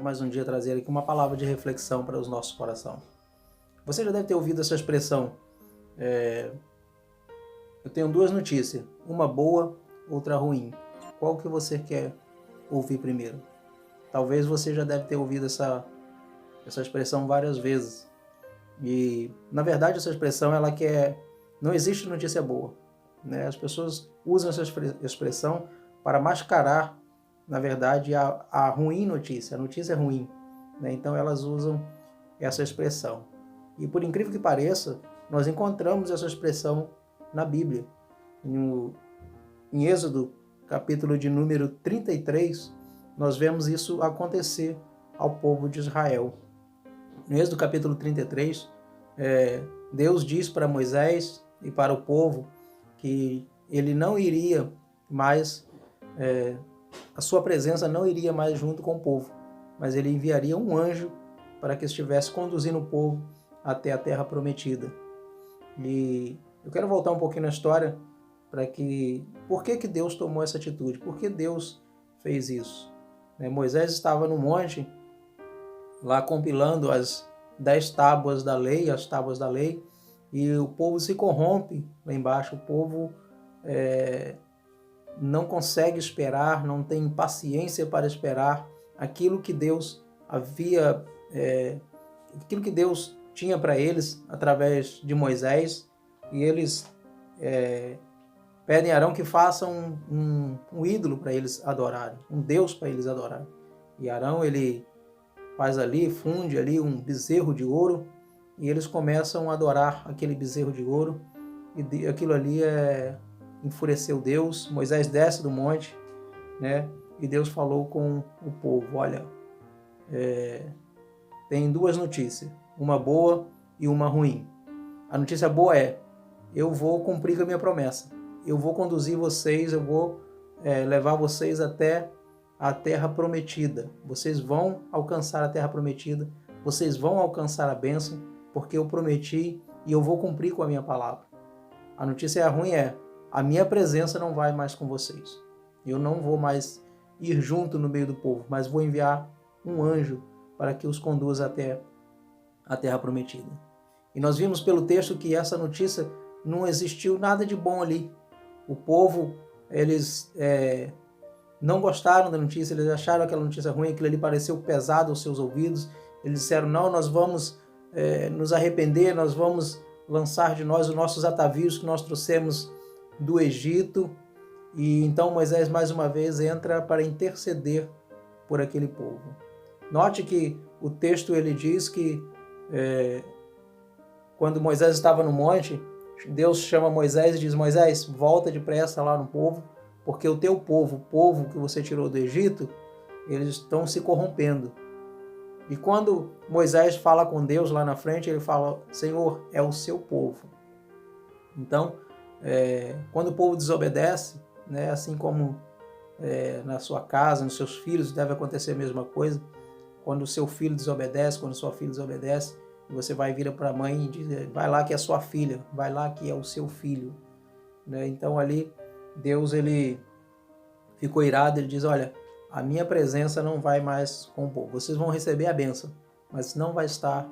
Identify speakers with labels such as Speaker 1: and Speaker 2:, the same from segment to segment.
Speaker 1: mais um dia trazer aqui uma palavra de reflexão para os nossos corações. Você já deve ter ouvido essa expressão, eu tenho duas notícias, uma boa, outra ruim. Qual que você quer ouvir primeiro? Talvez você já deve ter ouvido essa expressão várias vezes. E, na verdade, essa expressão, não existe notícia boa, né? As pessoas usam essa expressão para mascarar, na verdade, a ruim notícia. A notícia é ruim, né? Então, elas usam essa expressão. E, por incrível que pareça, nós encontramos essa expressão na Bíblia. Em Êxodo, capítulo de número 33, nós vemos isso acontecer ao povo de Israel. No Êxodo capítulo 33, Deus diz para Moisés e para o povo que ele não iria mais, a sua presença não iria mais junto com o povo, mas ele enviaria um anjo para que estivesse conduzindo o povo até a terra prometida. E eu quero voltar um pouquinho na história por que Deus tomou essa atitude? Por que Deus fez isso? Moisés estava no monte, lá compilando as 10 tábuas da lei, as tábuas da lei, e o povo se corrompe lá embaixo. O povo não consegue esperar, não tem paciência para esperar aquilo que Deus aquilo que Deus tinha para eles através de Moisés, e eles pedem a Arão que faça um ídolo para eles adorarem, um Deus para eles adorarem. E Arão, ele faz ali, funde ali um bezerro de ouro, e eles começam a adorar aquele bezerro de ouro, e aquilo ali enfureceu Deus. Moisés desce do monte, né? E Deus falou com o povo: olha, tem duas notícias, uma boa e uma ruim. A notícia boa eu vou cumprir com a minha promessa, eu vou conduzir vocês, eu vou levar vocês até a terra prometida. Vocês vão alcançar a terra prometida, vocês vão alcançar a bênção, porque eu prometi e eu vou cumprir com a minha palavra. A notícia ruim a minha presença não vai mais com vocês. Eu não vou mais ir junto no meio do povo, mas vou enviar um anjo para que os conduza até a terra prometida. E nós vimos pelo texto que essa notícia não existiu nada de bom ali. O povo, eles não gostaram da notícia, eles acharam aquela notícia ruim, aquilo ali pareceu pesado aos seus ouvidos. Eles disseram: não, nós vamos nos arrepender, nós vamos lançar de nós os nossos atavios que nós trouxemos do Egito. E então Moisés mais uma vez entra para interceder por aquele povo. Note que o texto ele diz que quando Moisés estava no monte, Deus chama Moisés e diz: Moisés, volta depressa lá no povo, porque o teu povo, o povo que você tirou do Egito, eles estão se corrompendo. E quando Moisés fala com Deus lá na frente, ele fala: Senhor, é o seu povo. Então, quando o povo desobedece, né, assim como na sua casa, nos seus filhos, deve acontecer a mesma coisa. Quando o seu filho desobedece, quando sua filha desobedece, você vai vir para a mãe e diz: vai lá que é a sua filha, vai lá que é o seu filho. Né? Então ali, Deus ele ficou irado, ele diz: olha, a minha presença não vai mais com o povo. Vocês vão receber a bênção, mas não vai estar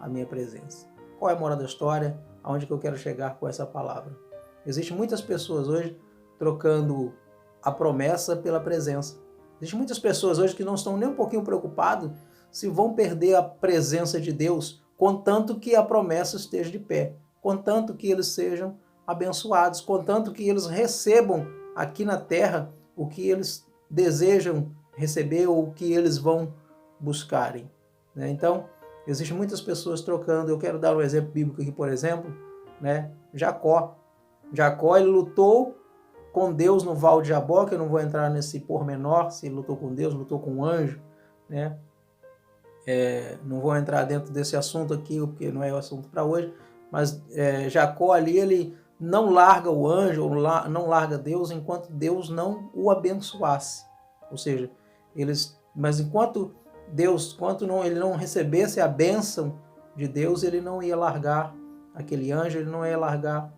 Speaker 1: a minha presença. Qual é a moral da história? Aonde que eu quero chegar com essa palavra? Existem muitas pessoas hoje trocando a promessa pela presença. Existem muitas pessoas hoje que não estão nem um pouquinho preocupadas se vão perder a presença de Deus, contanto que a promessa esteja de pé, contanto que eles sejam abençoados, contanto que eles recebam aqui na terra o que eles desejam receber ou o que eles vão buscarem. Né? Então, existem muitas pessoas trocando. Eu quero dar um exemplo bíblico aqui, por exemplo, né? Jacó. Jacó, ele lutou com Deus no Val de Jabó, que eu não vou entrar nesse pormenor, se ele lutou com Deus, lutou com um anjo, né? Não vou entrar dentro desse assunto aqui, porque não é o assunto para hoje, mas Jacó ali, ele não larga o anjo, ou não larga Deus, enquanto Deus não o abençoasse. Ou seja, mas enquanto ele não recebesse a bênção de Deus, ele não ia largar aquele anjo, ele não ia largar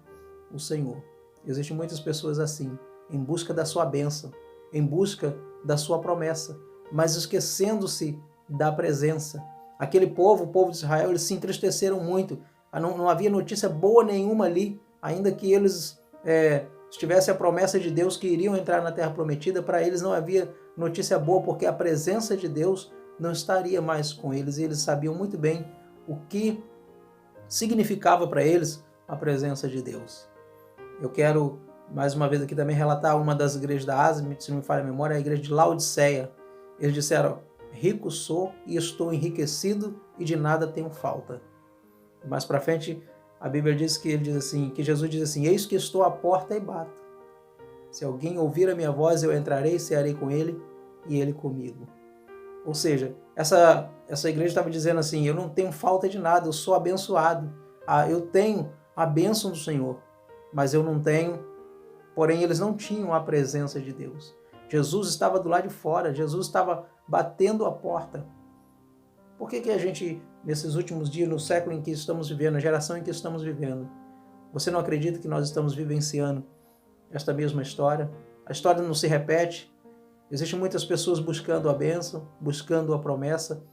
Speaker 1: o Senhor. Existem muitas pessoas assim, em busca da sua bênção, em busca da sua promessa, mas esquecendo-se da presença. Aquele povo, o povo de Israel, eles se entristeceram muito. Não havia notícia boa nenhuma ali, ainda que eles tivessem a promessa de Deus que iriam entrar na terra prometida, para eles não havia notícia boa, porque a presença de Deus não estaria mais com eles, e eles sabiam muito bem o que significava para eles a presença de Deus. Eu quero, mais uma vez aqui também, relatar uma das igrejas da Ásia, se não me falha a memória, a igreja de Laodiceia. Eles disseram: rico sou e estou enriquecido e de nada tenho falta. Mais para frente, a Bíblia diz que Jesus diz assim: eis que estou à porta e bato. Se alguém ouvir a minha voz, eu entrarei, cearei com ele e ele comigo. Ou seja, essa igreja estava dizendo assim: eu não tenho falta de nada, eu sou abençoado. Eu tenho a bênção do Senhor, mas eu não tenho. Porém, eles não tinham a presença de Deus. Jesus estava do lado de fora, Jesus estava batendo a porta. Por que a gente, nesses últimos dias, no século em que estamos vivendo, na geração em que estamos vivendo, você não acredita que nós estamos vivenciando esta mesma história? A história não se repete. Existem muitas pessoas buscando a bênção, buscando a promessa,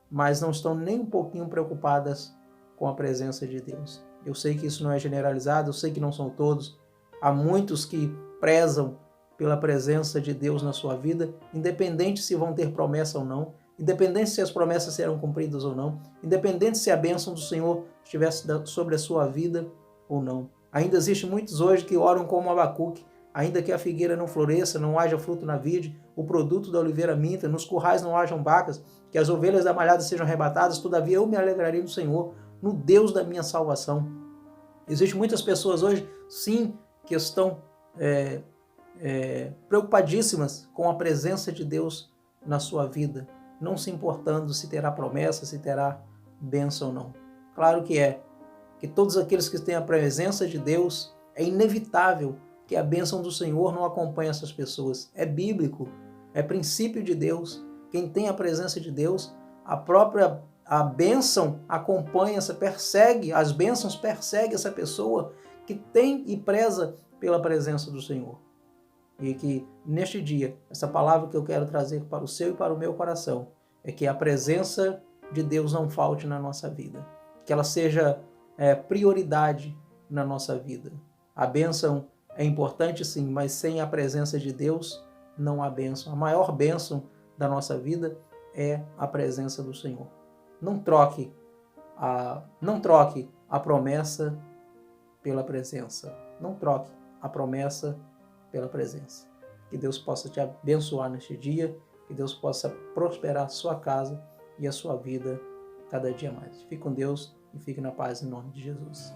Speaker 1: mas não estão nem um pouquinho preocupadas com a presença de Deus. Eu sei que isso não é generalizado, eu sei que não são todos. Há muitos que prezam pela presença de Deus na sua vida, independente se vão ter promessa ou não, independente se as promessas serão cumpridas ou não, independente se a bênção do Senhor estivesse sobre a sua vida ou não. Ainda existem muitos hoje que oram como Abacuque: ainda que a figueira não floresça, não haja fruto na vide, o produto da oliveira minta, nos currais não hajam vacas, que as ovelhas da malhada sejam arrebatadas, todavia eu me alegrarei no Senhor, no Deus da minha salvação. Existem muitas pessoas hoje, sim, que estão preocupadíssimas com a presença de Deus na sua vida, não se importando se terá promessa, se terá bênção ou não. Claro que todos aqueles que têm a presença de Deus, é inevitável que a bênção do Senhor não acompanhe essas pessoas. É bíblico, é princípio de Deus. Quem tem a presença de Deus, a bênção acompanha, as bênçãos perseguem essa pessoa que tem e preza pela presença do Senhor. E que neste dia, essa palavra que eu quero trazer para o seu e para o meu coração, é que a presença de Deus não falte na nossa vida. Que ela seja prioridade na nossa vida. A bênção é importante sim, mas sem a presença de Deus não há bênção. A maior bênção da nossa vida é a presença do Senhor. Não troque a promessa pela presença. Não troque a promessa pela presença. Que Deus possa te abençoar neste dia, que Deus possa prosperar a sua casa e a sua vida cada dia mais. Fique com Deus e fique na paz em nome de Jesus.